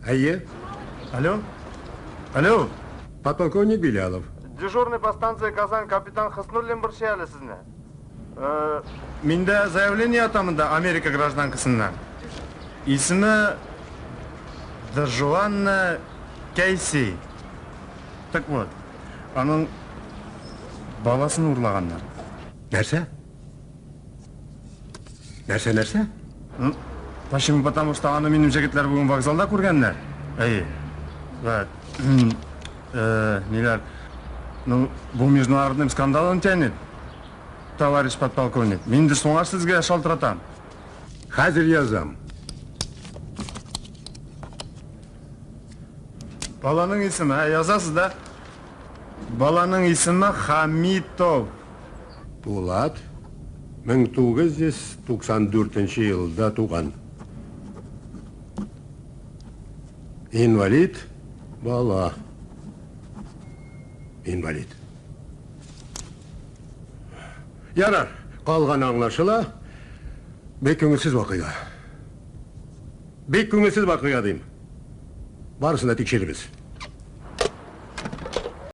Әйе? Алло? Алло? Подполковник Белялов. Дежурный по станции Казань капитан Хаснуллин бір шеялі сізне. Менде заявление атамында Америка гражданкасынан. İsmi Джоанна Кейси. Так вот, onun balasını uğurlağanlar. Нәрсе? Нәрсе? Почему? Потому что аны менің жігітлер бүгін вокзалда көргенler. Вот. Нелер, ну, бұл международным скандалын тянет, товарищ подполковник. Мен де соңар сізге шалтыратам. Хәзір язам. Баланың исімі, yazasыз да? Баланың исімі Хамитов. Булат 1994 жылда туған. Инвалид бала. Инвалид. Ярар, қалған аңлашыла. Бек көңілсіз вақиға. Бек көңілсіз вақиға дейм. Барысында текшеріміз.